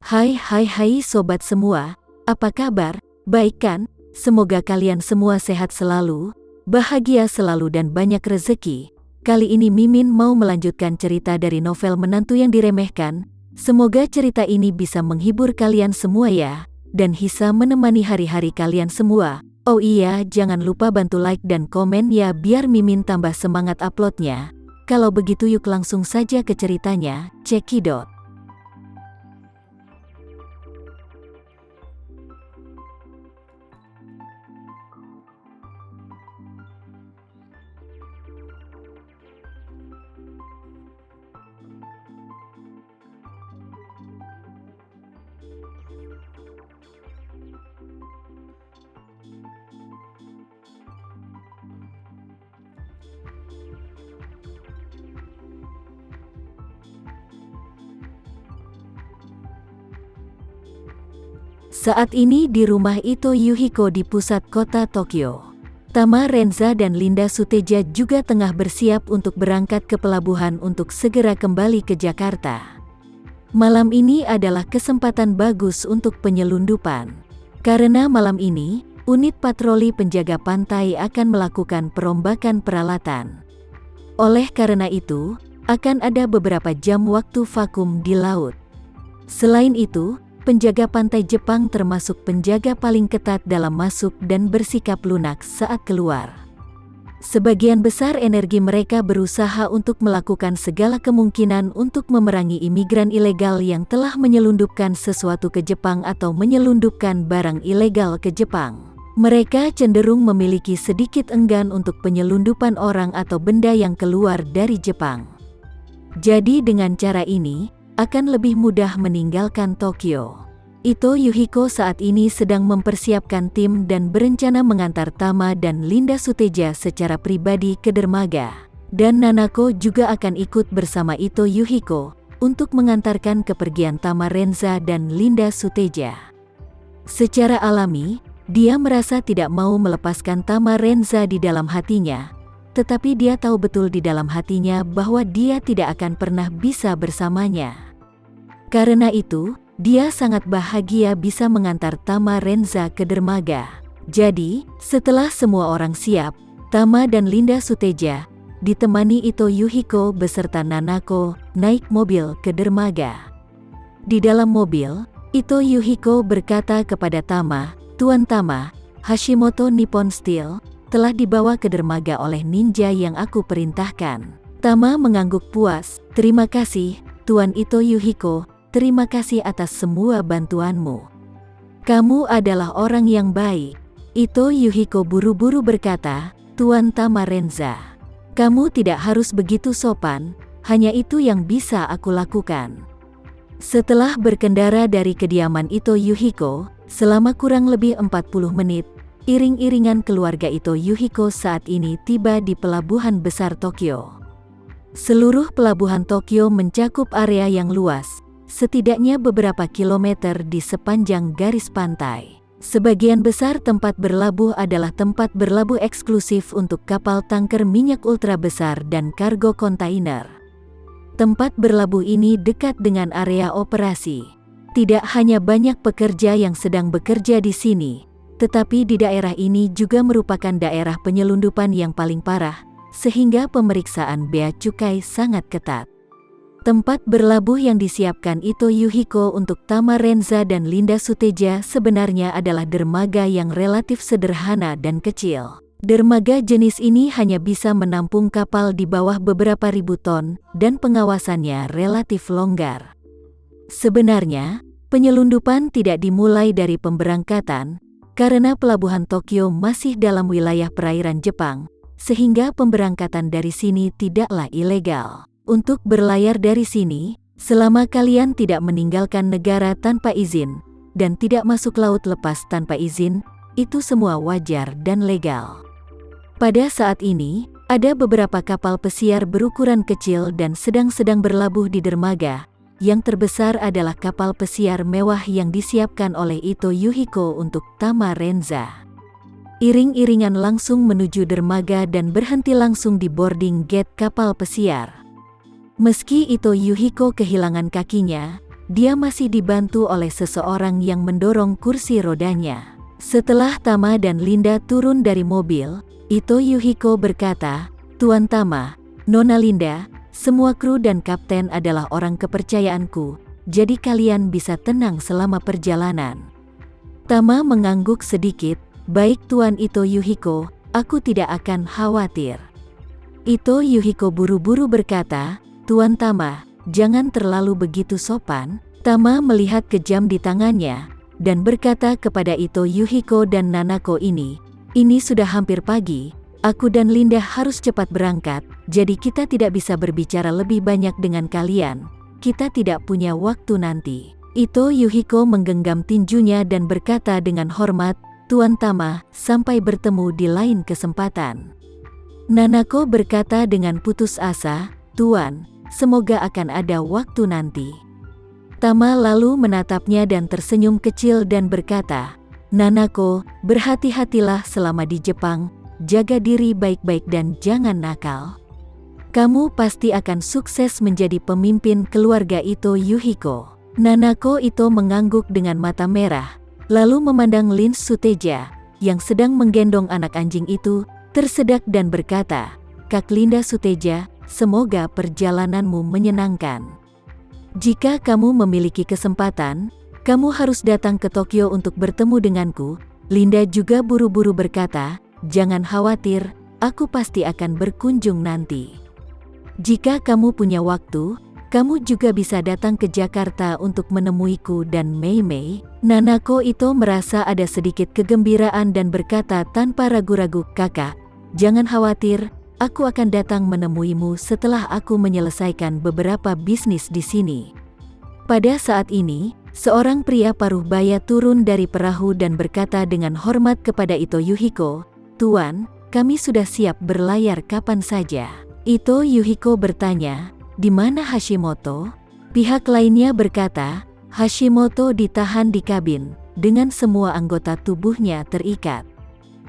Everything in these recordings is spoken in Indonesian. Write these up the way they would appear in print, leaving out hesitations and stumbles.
Hai sobat semua, apa kabar? Baik kan? Semoga kalian semua sehat selalu, bahagia selalu dan banyak rezeki. Kali ini Mimin mau melanjutkan cerita dari novel Menantu yang Diremehkan. Semoga cerita ini bisa menghibur kalian semua ya, dan bisa menemani hari-hari kalian semua. Oh iya, jangan lupa bantu like dan komen ya biar Mimin tambah semangat uploadnya. Kalau begitu yuk langsung saja ke ceritanya, cekidot. Saat ini di rumah Ito Yuhiko di pusat kota Tokyo. Tama Renza dan Linda Suteja juga tengah bersiap untuk berangkat ke pelabuhan untuk segera kembali ke Jakarta. Malam ini adalah kesempatan bagus untuk penyelundupan. Karena malam ini, unit patroli penjaga pantai akan melakukan perombakan peralatan. Oleh karena itu, akan ada beberapa jam waktu vakum di laut. Selain itu, penjaga pantai Jepang termasuk penjaga paling ketat dalam masuk dan bersikap lunak saat keluar. Sebagian besar energi mereka berusaha untuk melakukan segala kemungkinan untuk memerangi imigran ilegal yang telah menyelundupkan sesuatu ke Jepang atau menyelundupkan barang ilegal ke Jepang. Mereka cenderung memiliki sedikit enggan untuk penyelundupan orang atau benda yang keluar dari Jepang. Jadi dengan cara ini, akan lebih mudah meninggalkan Tokyo. Ito Yuhiko saat ini sedang mempersiapkan tim dan berencana mengantar Tama dan Linda Suteja secara pribadi ke dermaga. Dan Nanako juga akan ikut bersama Ito Yuhiko untuk mengantarkan kepergian Tama Renza dan Linda Suteja. Secara alami, dia merasa tidak mau melepaskan Tama Renza di dalam hatinya, tetapi dia tahu betul di dalam hatinya bahwa dia tidak akan pernah bisa bersamanya. Karena itu, dia sangat bahagia bisa mengantar Tama Renza ke dermaga. Jadi, setelah semua orang siap, Tama dan Linda Suteja, ditemani Ito Yuhiko beserta Nanako, naik mobil ke dermaga. Di dalam mobil, Ito Yuhiko berkata kepada Tama, "Tuan Tama, Hashimoto Nippon Steel telah dibawa ke dermaga oleh ninja yang aku perintahkan." Tama mengangguk puas, "Terima kasih, Tuan Ito Yuhiko. Terima kasih atas semua bantuanmu. Kamu adalah orang yang baik." Ito Yuhiko buru-buru berkata, "Tuan Tama Renza, kamu tidak harus begitu sopan, hanya itu yang bisa aku lakukan." Setelah berkendara dari kediaman Ito Yuhiko, selama kurang lebih 40 menit, iring-iringan keluarga Ito Yuhiko saat ini tiba di pelabuhan besar Tokyo. Seluruh pelabuhan Tokyo mencakup area yang luas, setidaknya beberapa kilometer di sepanjang garis pantai. Sebagian besar tempat berlabuh adalah tempat berlabuh eksklusif untuk kapal tanker minyak ultra besar dan kargo kontainer. Tempat berlabuh ini dekat dengan area operasi. Tidak hanya banyak pekerja yang sedang bekerja di sini, tetapi di daerah ini juga merupakan daerah penyelundupan yang paling parah, sehingga pemeriksaan bea cukai sangat ketat. Tempat berlabuh yang disiapkan Ito Yuhiko untuk Tama Renza dan Linda Suteja sebenarnya adalah dermaga yang relatif sederhana dan kecil. Dermaga jenis ini hanya bisa menampung kapal di bawah beberapa ribu ton, dan pengawasannya relatif longgar. Sebenarnya, penyelundupan tidak dimulai dari pemberangkatan, karena pelabuhan Tokyo masih dalam wilayah perairan Jepang, sehingga pemberangkatan dari sini tidaklah ilegal. Untuk berlayar dari sini, selama kalian tidak meninggalkan negara tanpa izin, dan tidak masuk laut lepas tanpa izin, itu semua wajar dan legal. Pada saat ini, ada beberapa kapal pesiar berukuran kecil dan sedang berlabuh di dermaga. Yang terbesar adalah kapal pesiar mewah yang disiapkan oleh Ito Yuhiko untuk Tama Renza. Iring-iringan langsung menuju dermaga dan berhenti langsung di boarding gate kapal pesiar. Meski Ito Yuhiko kehilangan kakinya, dia masih dibantu oleh seseorang yang mendorong kursi rodanya. Setelah Tama dan Linda turun dari mobil, Ito Yuhiko berkata, "Tuan Tama, Nona Linda, semua kru dan kapten adalah orang kepercayaanku, jadi kalian bisa tenang selama perjalanan." Tama mengangguk sedikit, "Baik Tuan Ito Yuhiko, aku tidak akan khawatir." Ito Yuhiko buru-buru berkata, "Tuan Tama, jangan terlalu begitu sopan." Tama melihat ke jam di tangannya, dan berkata kepada Ito Yuhiko dan Nanako ini sudah hampir pagi, aku dan Linda harus cepat berangkat, jadi kita tidak bisa berbicara lebih banyak dengan kalian, kita tidak punya waktu nanti. Ito Yuhiko menggenggam tinjunya dan berkata dengan hormat, "Tuan Tama, sampai bertemu di lain kesempatan." Nanako berkata dengan putus asa, "Tuan, semoga akan ada waktu nanti." Tama lalu menatapnya dan tersenyum kecil dan berkata, "Nanako, berhati-hatilah selama di Jepang, jaga diri baik-baik dan jangan nakal. Kamu pasti akan sukses menjadi pemimpin keluarga Ito Yuhiko." Nanako Ito mengangguk dengan mata merah, lalu memandang Lin Suteja, yang sedang menggendong anak anjing itu, tersedak dan berkata, "Kak Linda Suteja, semoga perjalananmu menyenangkan. Jika kamu memiliki kesempatan, kamu harus datang ke Tokyo untuk bertemu denganku." Linda juga buru-buru berkata, "Jangan khawatir, aku pasti akan berkunjung nanti. Jika kamu punya waktu, kamu juga bisa datang ke Jakarta untuk menemuiku dan Mei Mei." Nanako Ito merasa ada sedikit kegembiraan dan berkata tanpa ragu-ragu, "Kakak, jangan khawatir, aku akan datang menemuimu setelah aku menyelesaikan beberapa bisnis di sini." Pada saat ini, seorang pria paruh baya turun dari perahu dan berkata dengan hormat kepada Ito Yuhiko, "Tuan, kami sudah siap berlayar kapan saja." Ito Yuhiko bertanya, "Di mana Hashimoto?" Pihak lainnya berkata, "Hashimoto ditahan di kabin, dengan semua anggota tubuhnya terikat.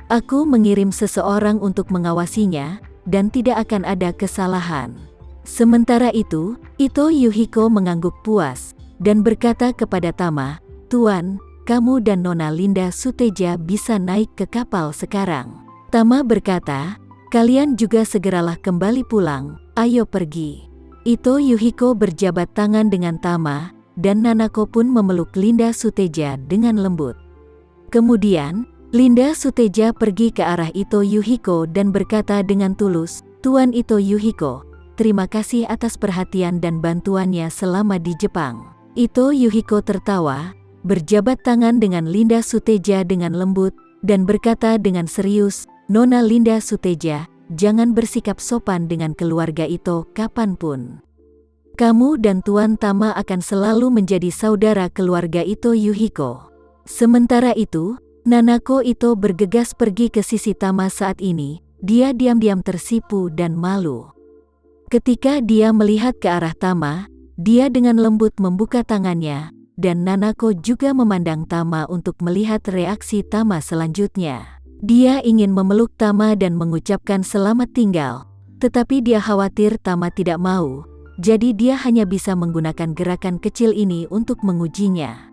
Aku mengirim seseorang untuk mengawasinya, dan tidak akan ada kesalahan." Sementara itu, Ito Yuhiko mengangguk puas, dan berkata kepada Tama, "Tuan, kamu dan Nona Linda Suteja bisa naik ke kapal sekarang." Tama berkata, "Kalian juga segeralah kembali pulang, ayo pergi." Ito Yuhiko berjabat tangan dengan Tama, dan Nanako pun memeluk Linda Suteja dengan lembut. Kemudian, Linda Suteja pergi ke arah Ito Yuhiko dan berkata dengan tulus, "Tuan Ito Yuhiko, terima kasih atas perhatian dan bantuannya selama di Jepang." Ito Yuhiko tertawa, berjabat tangan dengan Linda Suteja dengan lembut, dan berkata dengan serius, "Nona Linda Suteja, jangan bersikap sopan dengan keluarga Ito kapanpun. Kamu dan Tuan Tama akan selalu menjadi saudara keluarga Ito Yuhiko." Sementara itu, Nanako Ito bergegas pergi ke sisi Tama saat ini, dia diam-diam tersipu dan malu. Ketika dia melihat ke arah Tama, dia dengan lembut membuka tangannya, dan Nanako juga memandang Tama untuk melihat reaksi Tama selanjutnya. Dia ingin memeluk Tama dan mengucapkan selamat tinggal, tetapi dia khawatir Tama tidak mau, jadi dia hanya bisa menggunakan gerakan kecil ini untuk mengujinya.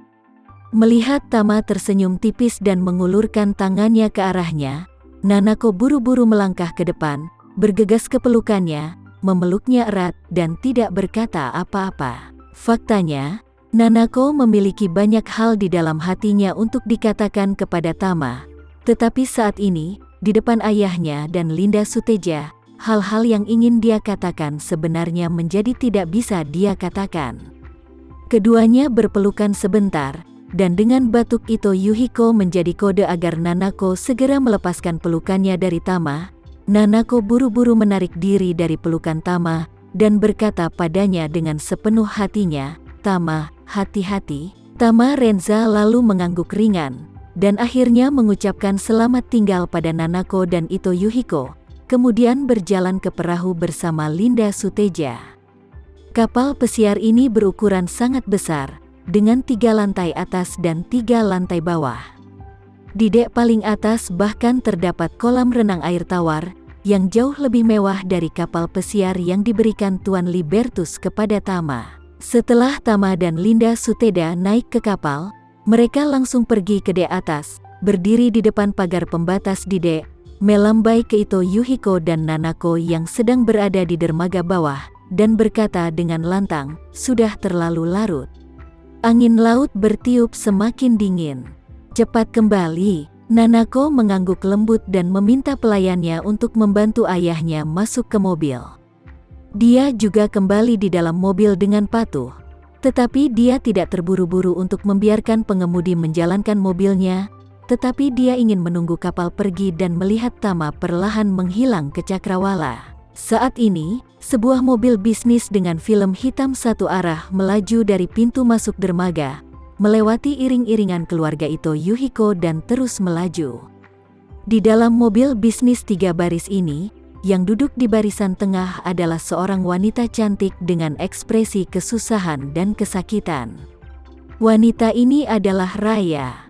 Melihat Tama tersenyum tipis dan mengulurkan tangannya ke arahnya, Nanako buru-buru melangkah ke depan, bergegas ke pelukannya, memeluknya erat, dan tidak berkata apa-apa. Faktanya, Nanako memiliki banyak hal di dalam hatinya untuk dikatakan kepada Tama. Tetapi saat ini, di depan ayahnya dan Linda Suteja, hal-hal yang ingin dia katakan sebenarnya menjadi tidak bisa dia katakan. Keduanya berpelukan sebentar, dan dengan batuk Ito Yuhiko menjadi kode agar Nanako segera melepaskan pelukannya dari Tama. Nanako buru-buru menarik diri dari pelukan Tama, dan berkata padanya dengan sepenuh hatinya, "Tama, hati-hati." Tama Renza lalu mengangguk ringan, dan akhirnya mengucapkan selamat tinggal pada Nanako dan Ito Yuhiko, kemudian berjalan ke perahu bersama Linda Suteja. Kapal pesiar ini berukuran sangat besar, dengan 3 lantai atas dan 3 lantai bawah. Di dek paling atas bahkan terdapat kolam renang air tawar, yang jauh lebih mewah dari kapal pesiar yang diberikan Tuan Libertus kepada Tama. Setelah Tama dan Linda Suteda naik ke kapal, mereka langsung pergi ke dek atas, berdiri di depan pagar pembatas di dek, melambai ke Ito, Yuhiko dan Nanako yang sedang berada di dermaga bawah, dan berkata dengan lantang, "Sudah terlalu larut. Angin laut bertiup semakin dingin. Cepat kembali." Nanako mengangguk lembut dan meminta pelayannya untuk membantu ayahnya masuk ke mobil. Dia juga kembali di dalam mobil dengan patuh. Tetapi dia tidak terburu-buru untuk membiarkan pengemudi menjalankan mobilnya, tetapi dia ingin menunggu kapal pergi dan melihat Tama perlahan menghilang ke cakrawala. Saat ini, sebuah mobil bisnis dengan film hitam satu arah melaju dari pintu masuk dermaga, melewati iring-iringan keluarga Ito, Yuhiko dan terus melaju. Di dalam mobil bisnis 3 baris ini, yang duduk di barisan tengah adalah seorang wanita cantik dengan ekspresi kesusahan dan kesakitan. Wanita ini adalah Raya.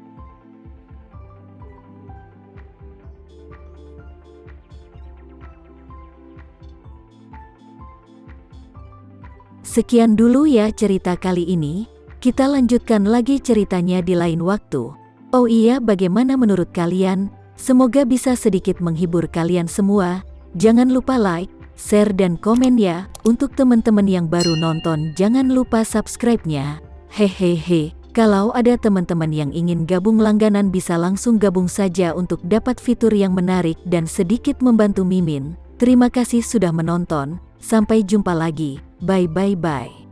Sekian dulu ya cerita kali ini. Kita lanjutkan lagi ceritanya di lain waktu. Oh iya, bagaimana menurut kalian? Semoga bisa sedikit menghibur kalian semua. Jangan lupa like, share dan komen ya. Untuk teman-teman yang baru nonton, jangan lupa subscribe-nya. Hehehe. Kalau ada teman-teman yang ingin gabung langganan bisa langsung gabung saja untuk dapat fitur yang menarik dan sedikit membantu Mimin. Terima kasih sudah menonton. Sampai jumpa lagi. Bye bye bye.